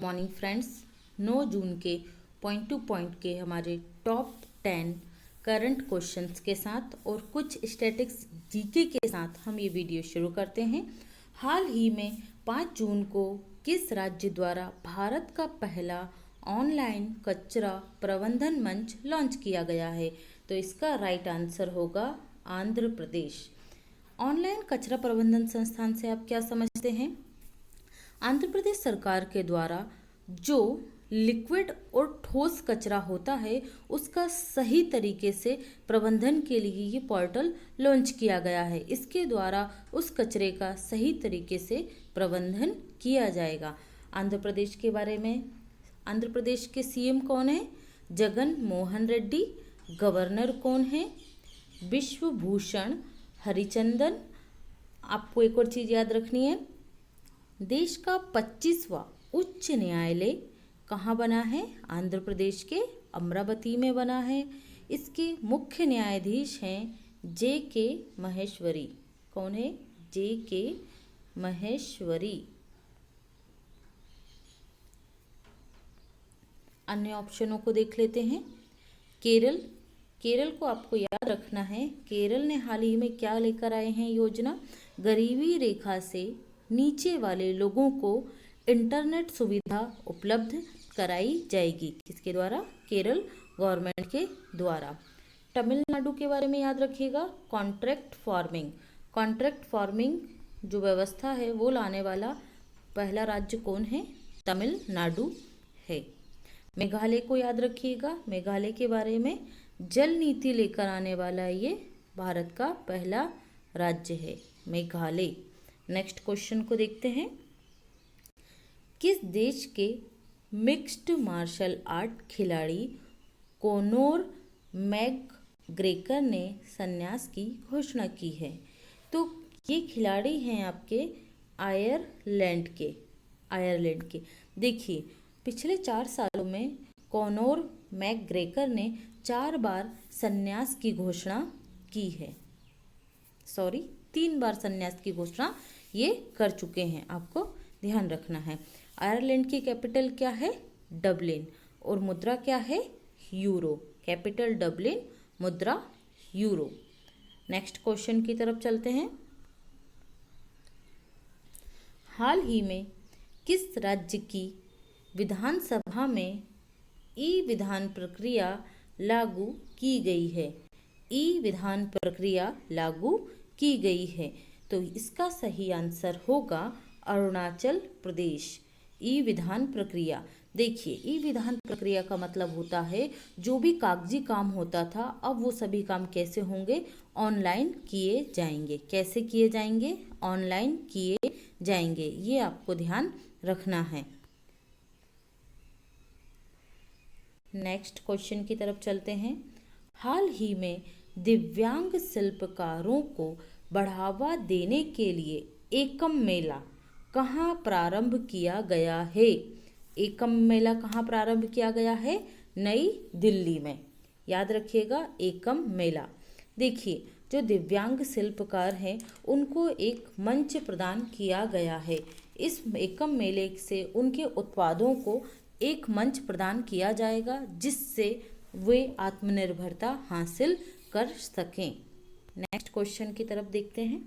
Morning friends. 9 जून के point two point के हमारे टॉप 10 करंट क्वेश्चंस के साथ और कुछ स्टैटिक्स जीके के साथ हम ये वीडियो शुरू करते हैं। हाल ही में 5 जून को किस राज्य द्वारा भारत का पहला ऑनलाइन कचरा प्रबंधन मंच लॉन्च किया गया है? तो इसका राइट आंसर होगा आंध्र प्रदेश। ऑनलाइन कचरा प्रबंधन संस्थान से आप क्या समझते हैं? आंध्र प्रदेश सरकार के द्वारा जो लिक्विड और ठोस कचरा होता है उसका सही तरीके से प्रबंधन के लिए ये पोर्टल लॉन्च किया गया है। इसके द्वारा उस कचरे का सही तरीके से प्रबंधन किया जाएगा। आंध्र प्रदेश के बारे में, आंध्र प्रदेश के सीएम कौन है? जगन मोहन रेड्डी। गवर्नर कौन है? विश्वभूषण हरिचंदन। आपको एक और चीज़ याद रखनी है, देश का 25वां उच्च न्यायालय कहाँ बना है? आंध्र प्रदेश के अमरावती में बना है। इसके मुख्य न्यायाधीश हैं जे.के. महेश्वरी। कौन है? जे.के. महेश्वरी। अन्य ऑप्शनों को देख लेते हैं। केरल, केरल को आपको याद रखना है। केरल ने हाल ही में क्या लेकर आए हैं योजना? गरीबी रेखा से नीचे वाले लोगों को इंटरनेट सुविधा उपलब्ध कराई जाएगी। किसके द्वारा? केरल गवर्नमेंट के द्वारा। तमिलनाडु के बारे में याद रखिएगा, कॉन्ट्रैक्ट फार्मिंग। कॉन्ट्रैक्ट फार्मिंग जो व्यवस्था है वो लाने वाला पहला राज्य कौन है? तमिलनाडु है। मेघालय को याद रखिएगा, मेघालय के बारे में जल नीति लेकर आने वाला ये भारत का पहला राज्य है, मेघालय। नेक्स्ट क्वेश्चन को देखते हैं। किस देश के मिक्स्ड मार्शल आर्ट खिलाड़ी कोनोर मैकग्रेगर ने संन्यास की घोषणा की है? तो ये खिलाड़ी हैं आपके आयरलैंड के। देखिए, पिछले 4 सालों में कोनोर मैकग्रेगर ने 4 बार संन्यास की घोषणा की है। 3 बार संन्यास की घोषणा ये कर चुके हैं, आपको ध्यान रखना है। आयरलैंड की कैपिटल क्या है? डबलिन। और मुद्रा क्या है? यूरो। कैपिटल डबलिन, मुद्रा यूरो। नेक्स्ट क्वेश्चन की तरफ चलते हैं। हाल ही में किस राज्य की विधानसभा में ई विधान प्रक्रिया लागू की गई है? ई विधान प्रक्रिया लागू की गई है। तो इसका सही आंसर होगा अरुणाचल प्रदेश। ई विधान प्रक्रिया, देखिए ई विधान प्रक्रिया का मतलब होता है जो भी कागजी काम होता था अब वो सभी काम कैसे होंगे? ऑनलाइन किए जाएंगे। कैसे किए जाएंगे? ऑनलाइन किए जाएंगे। ये आपको ध्यान रखना है। नेक्स्ट क्वेश्चन की तरफ चलते हैं। हाल ही में दिव्यांग शिल्पकारों को बढ़ावा देने के लिए एकम मेला कहाँ प्रारंभ किया गया है? एकम मेला कहाँ प्रारंभ किया गया है? नई दिल्ली में। याद रखिएगा, एकम मेला। देखिए, जो दिव्यांग शिल्पकार हैं उनको एक मंच प्रदान किया गया है। इस एकम मेले से उनके उत्पादों को एक मंच प्रदान किया जाएगा जिससे वे आत्मनिर्भरता हासिल कर सकें। नेक्स्ट क्वेश्चन की तरफ देखते हैं।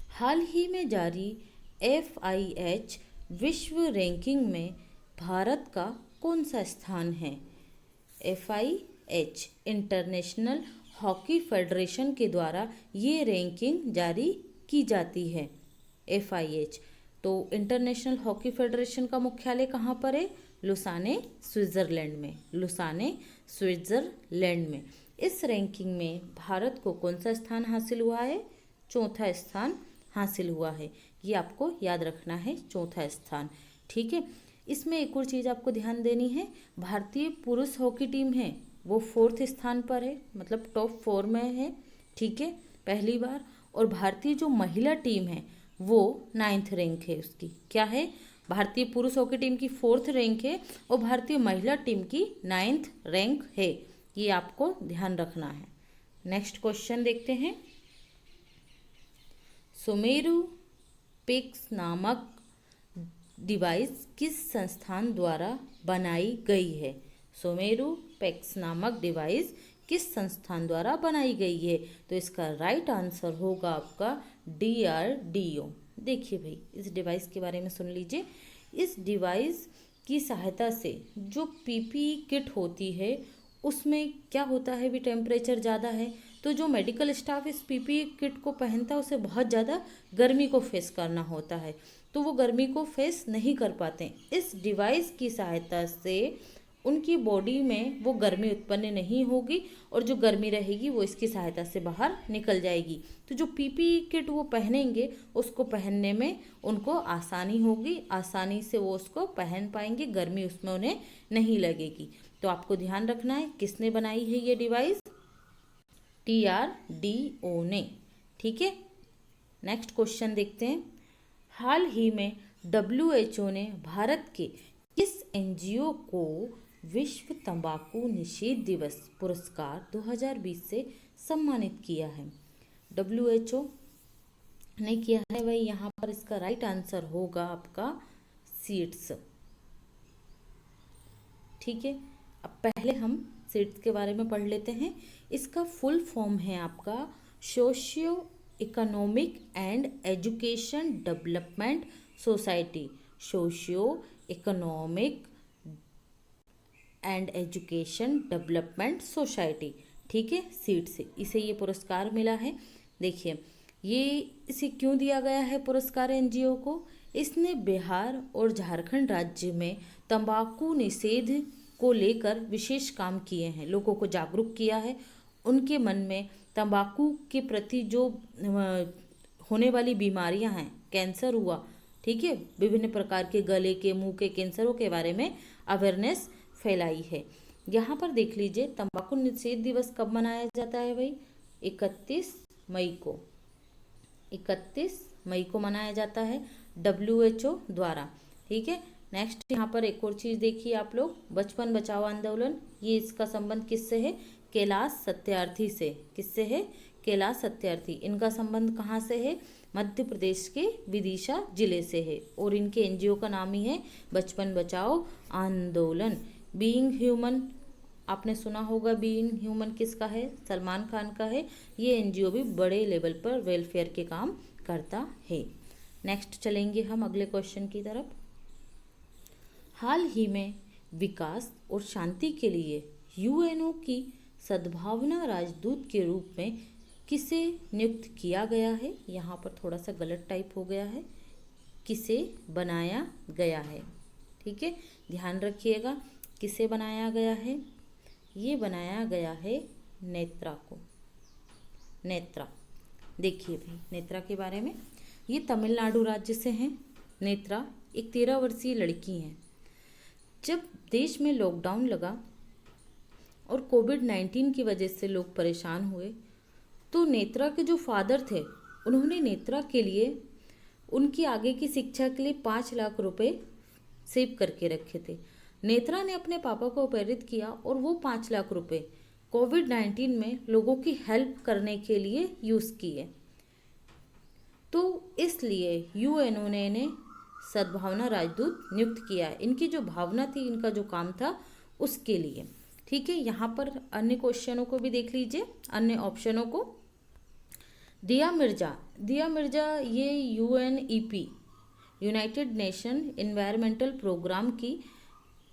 हाल ही में जारी FIH विश्व रैंकिंग में भारत का कौन सा स्थान है? FIH इंटरनेशनल हॉकी फेडरेशन के द्वारा ये रैंकिंग जारी की जाती है। FIH तो इंटरनेशनल हॉकी फेडरेशन का मुख्यालय कहाँ पर है? लुसाने, स्विट्जरलैंड में। लुसाने, स्विट्जरलैंड में। इस रैंकिंग में भारत को कौन सा स्थान हासिल हुआ है? चौथा स्थान हासिल हुआ है। ये आपको याद रखना है, चौथा स्थान। ठीक है। इसमें एक और चीज़ आपको ध्यान देनी है, भारतीय पुरुष हॉकी टीम है वो 4th स्थान पर है, मतलब टॉप 4 में है। ठीक है, पहली बार। और भारतीय जो महिला टीम है वो 9th रैंक है उसकी। क्या है? भारतीय पुरुष हॉकी टीम की 4th रैंक है और भारतीय महिला टीम की 9th रैंक है। ये आपको ध्यान रखना है। नेक्स्ट क्वेश्चन देखते हैं। सुमेरु पिक्स नामक डिवाइस किस संस्थान द्वारा बनाई गई है? सुमेरु पैक्स नामक डिवाइस किस संस्थान द्वारा बनाई गई है? तो इसका राइट आंसर होगा आपका DRDO। देखिए भाई, इस डिवाइस के बारे में सुन लीजिए। इस डिवाइस की सहायता से जो PPE किट होती है उसमें क्या होता है भी, टेम्परेचर ज़्यादा है तो जो मेडिकल स्टाफ इस PPE किट को पहनता है उसे बहुत ज़्यादा गर्मी को फेस करना होता है, तो वो गर्मी को फेस नहीं कर पाते। इस डिवाइस की सहायता से उनकी बॉडी में वो गर्मी उत्पन्न नहीं होगी और जो गर्मी रहेगी वो इसकी सहायता से बाहर निकल जाएगी। तो जो PPE किट वो पहनेंगे उसको पहनने में उनको आसानी होगी, आसानी से वो उसको पहन पाएंगे, गर्मी उसमें उन्हें नहीं लगेगी। तो आपको ध्यान रखना है किसने बनाई है ये डिवाइस? DRDO ने। ठीक है, नेक्स्ट क्वेश्चन देखते हैं। हाल ही में WHO ने भारत के किस NGO को विश्व तंबाकू निषेध दिवस पुरस्कार 2020 से सम्मानित किया है? WHO ने किया है भाई, यहाँ पर इसका राइट आंसर होगा आपका सीड्स। ठीक है, अब पहले हम सीड्स के बारे में पढ़ लेते हैं। इसका फुल फॉर्म है आपका socio economic and education development society. Socio economic and education development society. ठीक है, सीड्स से इसे ये पुरस्कार मिला है। देखिए, ये इसे क्यों दिया गया है पुरस्कार NGO को? इसने बिहार और झारखंड राज्य में तंबाकू निषेध को लेकर विशेष काम किए हैं, लोगों को जागरूक किया है, उनके मन में तंबाकू के प्रति जो होने वाली बीमारियां हैं, कैंसर हुआ, ठीक है, विभिन्न प्रकार के गले के मुंह के कैंसरों के बारे में अवेयरनेस फैलाई है। यहाँ पर देख लीजिए, तंबाकू निषेध दिवस कब मनाया जाता है भाई? 31 मई को। 31 मई को मनाया जाता है WHO द्वारा। ठीक है, नेक्स्ट यहाँ पर एक और चीज़ देखिए आप लोग, बचपन बचाओ आंदोलन, ये इसका संबंध किससे है? कैलाश सत्यार्थी से। किससे है? कैलाश सत्यार्थी। इनका संबंध कहाँ से है? मध्य प्रदेश के विदिशा जिले से है और इनके NGO का नाम ही है बचपन बचाओ आंदोलन। बीइंग ह्यूमन, आपने सुना होगा, बीइंग ह्यूमन किसका है? सलमान खान का है। ये NGO भी बड़े लेवल पर वेलफेयर के काम करता है। नेक्स्ट चलेंगे हम अगले क्वेश्चन की तरफ। हाल ही में विकास और शांति के लिए UNO की सद्भावना राजदूत के रूप में किसे नियुक्त किया गया है? यहाँ पर थोड़ा सा गलत टाइप हो गया है, किसे बनाया गया है? ठीक है, ध्यान रखिएगा, किसे बनाया गया है? ये बनाया गया है नेत्रा को। नेत्रा, देखिए भाई नेत्रा के बारे में, ये तमिलनाडु राज्य से हैं। नेत्रा एक 13 वर्षीय लड़की हैं। जब देश में लॉकडाउन लगा और कोविड-19 की वजह से लोग परेशान हुए, तो नेत्रा के जो फादर थे उन्होंने नेत्रा के लिए उनकी आगे की शिक्षा के लिए 5 लाख रुपए सेव करके रखे थे। नेत्रा ने अपने पापा को प्रेरित किया और वो 5 लाख रुपए कोविड-19 में लोगों की हेल्प करने के लिए यूज़ किए। तो इसलिए UNO ने इन्हें सद्भावना राजदूत नियुक्त किया। इनकी जो भावना थी, इनका जो काम था, उसके लिए। ठीक है, यहाँ पर अन्य क्वेश्चनों को भी देख लीजिए, अन्य ऑप्शनों को। दिया मिर्जा, दिया मिर्जा ये UNEP United Nation Environmental Programme की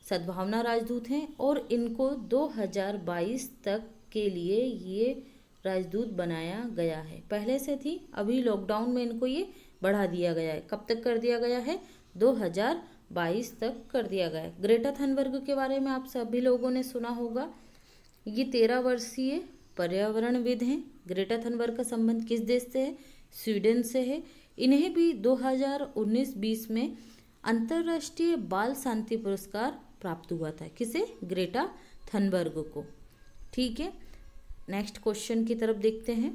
सद्भावना राजदूत हैं और इनको 2022 तक के लिए ये राजदूत बनाया गया है। पहले से थी, अभी लॉकडाउन में इनको ये बढ़ा दिया गया है। कब तक कर दिया गया है? 2022 तक कर दिया गया है। ग्रेटा थनबर्ग के बारे में आप सभी लोगों ने सुना होगा। ये 13 वर्षीय पर्यावरणविद हैं। ग्रेटा थनबर्ग का संबंध किस देश से है? स्वीडन से है। इन्हें भी 2019-20 में अंतर्राष्ट्रीय बाल शांति पुरस्कार प्राप्त हुआ था। किसे? ग्रेटा थनबर्ग को। ठीक है, नेक्स्ट क्वेश्चन की तरफ देखते हैं।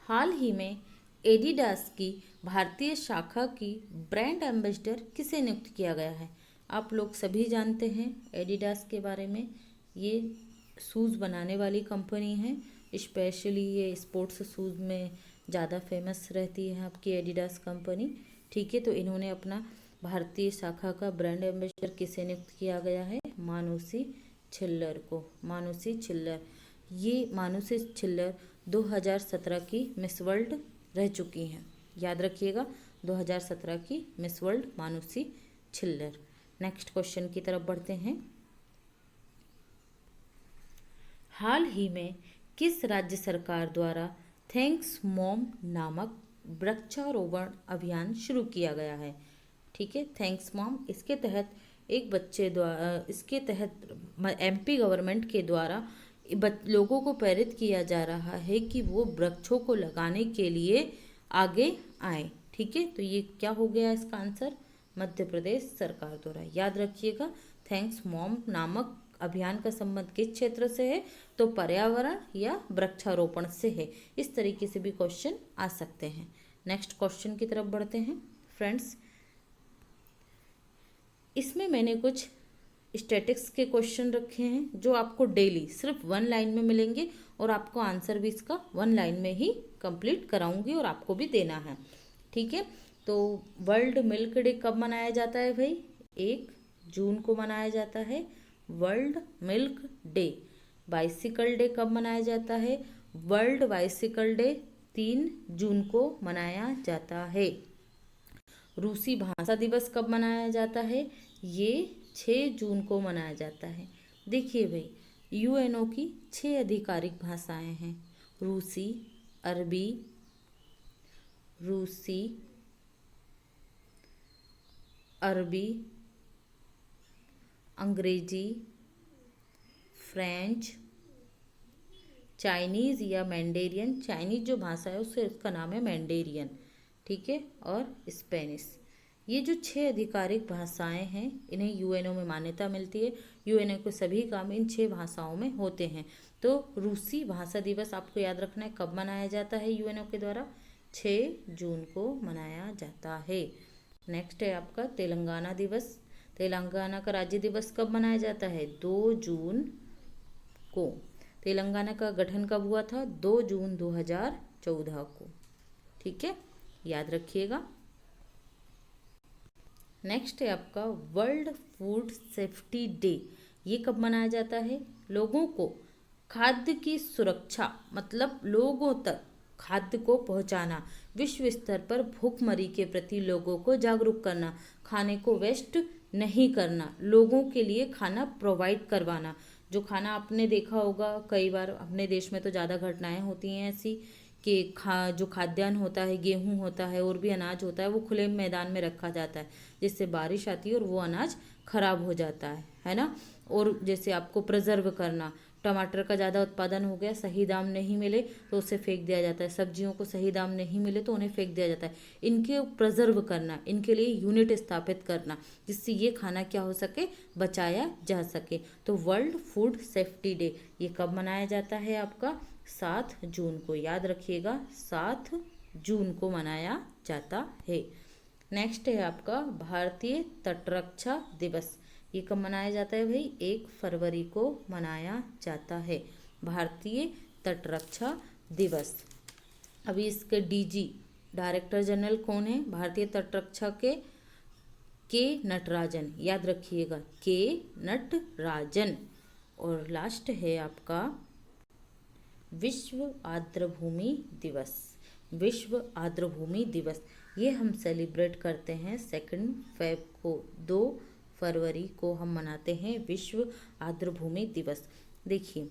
हाल ही में एडिडास की भारतीय शाखा की ब्रांड एम्बेसडर किसे नियुक्त किया गया है? आप लोग सभी जानते हैं एडिडास के बारे में। ये शूज़ बनाने वाली कंपनी है, स्पेशली ये स्पोर्ट्स शूज़ में ज़्यादा फेमस रहती है आपकी एडिडास कंपनी। ठीक है, तो इन्होंने अपना भारतीय शाखा का ब्रांड एम्बेसडर किसे नियुक्त किया गया है? मानुषी छिल्लर को। मानुषी छिल्लर, ये मानुषी छिल्लर 2017 की मिस वर्ल्ड रह चुकी हैं। याद रखिएगा, 2017 की miss world Manushi Chhillar. Next question की तरफ बढ़ते हैं। हाल ही में किस राज्य सरकार द्वारा थैंक्स मॉम नामक वृक्षारोपण अभियान शुरू किया गया है? ठीक है, थैंक्स मॉम, इसके तहत एक बच्चे द्वारा, इसके तहत एमपी गवर्नमेंट के द्वारा लोगों को प्रेरित किया जा रहा है कि वो वृक्षों को लगाने के लिए आगे आए। ठीक है, तो ये क्या हो गया इसका आंसर? मध्य प्रदेश सरकार द्वारा। याद रखिएगा, थैंक्स मॉम नामक अभियान का संबंध किस क्षेत्र से है? तो पर्यावरण या वृक्षारोपण से है। इस तरीके से भी क्वेश्चन आ सकते हैं। नेक्स्ट क्वेश्चन की तरफ बढ़ते हैं फ्रेंड्स। इसमें मैंने कुछ स्टैटिक्स के क्वेश्चन रखे हैं जो आपको डेली सिर्फ 1 लाइन में मिलेंगे और आपको आंसर भी इसका 1 लाइन में ही कंप्लीट कराऊंगी और आपको भी देना है। ठीक है, तो वर्ल्ड मिल्क डे कब मनाया जाता है भाई? 1 जून को मनाया जाता है world milk day. Bicycle day कब मनाया जाता है? वर्ल्ड बाइसिकल डे 3 जून को मनाया जाता है। रूसी भाषा दिवस कब मनाया जाता है? ये 6 जून को मनाया जाता है। देखिए भाई, यूएनओ की 6 आधिकारिक भाषाएं हैं। रूसी, अरबी, अंग्रेजी, फ्रेंच, चाइनीज़ या मैंडेरियन। चाइनीज़ जो भाषा है उससे उसका नाम है मैंडेरियन। ठीक है, और स्पेनिश। ये जो 6 आधिकारिक भाषाएं हैं, इन्हें यूएनओ में मान्यता मिलती है। यूएनओ के सभी काम इन 6 भाषाओं में होते हैं। तो रूसी भाषा दिवस आपको याद रखना है कब मनाया जाता है यूएनओ के द्वारा? 6 जून को मनाया जाता है। नेक्स्ट है आपका तेलंगाना दिवस। तेलंगाना का राज्य दिवस कब मनाया जाता है? 2 जून को। तेलंगाना का गठन कब हुआ था? 2 जून 2014 को। ठीक है, याद रखिएगा। नेक्स्ट है आपका वर्ल्ड फूड सेफ्टी डे। ये कब मनाया जाता है? लोगों को खाद्य की सुरक्षा, मतलब लोगों तक खाद्य को पहुंचाना, विश्व स्तर पर भूखमरी के प्रति लोगों को जागरूक करना, खाने को वेस्ट नहीं करना, लोगों के लिए खाना प्रोवाइड करवाना। जो खाना आपने देखा होगा कई बार, अपने देश में तो ज़्यादा घटनाएं होती हैं ऐसी कि जो खाद्यान्न होता है, गेहूं होता है और भी अनाज होता है, वो खुले मैदान में रखा जाता है, जिससे बारिश आती है और वो अनाज खराब हो जाता है ना। और जैसे आपको प्रिजर्व करना, टमाटर का ज़्यादा उत्पादन हो गया, सही दाम नहीं मिले तो उसे फेंक दिया जाता है। सब्जियों को सही दाम नहीं मिले तो उन्हें फेंक दिया जाता है। इनके प्रिजर्व करना, इनके लिए यूनिट स्थापित करना, जिससे ये खाना क्या हो सके? बचाया जा सके। तो वर्ल्ड फूड सेफ्टी डे ये कब मनाया जाता है आपका? 7 जून को। याद रखिएगा, 7 जून को मनाया जाता है। नेक्स्ट है आपका भारतीय तटरक्षा दिवस। ये कब मनाया जाता है भाई? 1 फरवरी को मनाया जाता है भारतीय तटरक्षा दिवस। अभी इसके डीजी, डायरेक्टर जनरल कौन है भारतीय तटरक्षा के नटराजन। याद रखिएगा, के नटराजन। और लास्ट है आपका विश्व आर्द्रभूमि दिवस। विश्व आर्द्रभूमि दिवस ये हम सेलिब्रेट करते हैं 2 फेब को। 2 फरवरी को हम मनाते हैं विश्व आर्द्रभूमि दिवस। देखिए,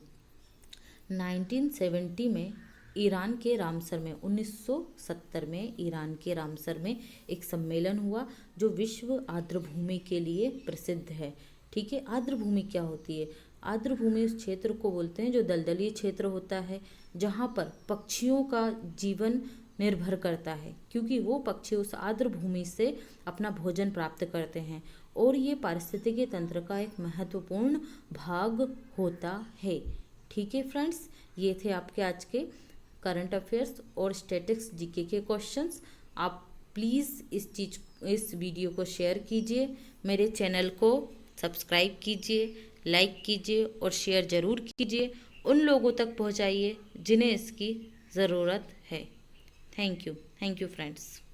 1970 में ईरान के रामसर में, 1970 में ईरान के रामसर में एक सम्मेलन हुआ जो विश्व आर्द्रभूमि के लिए प्रसिद्ध है। ठीक है, आर्द्रभूमि क्या होती है? आर्द्रभूमि उस क्षेत्र को बोलते हैं जो दलदली क्षेत्र होता है, जहाँ पर पक्षियों का जीवन निर्भर करता है, क्योंकि वो पक्षी उस आर्द्रभूमि से अपना भोजन प्राप्त करते हैं और ये पारिस्थितिकी तंत्र का एक महत्वपूर्ण भाग होता है। ठीक है फ्रेंड्स, ये थे आपके आज के करंट अफेयर्स और स्टैटिक्स जीके के क्वेश्चंस। आप प्लीज़ इस वीडियो को शेयर कीजिए, मेरे चैनल को सब्सक्राइब कीजिए, लाइक कीजिए और शेयर ज़रूर कीजिए। उन लोगों तक पहुंचाइए जिन्हें इसकी ज़रूरत है। Thank you friends.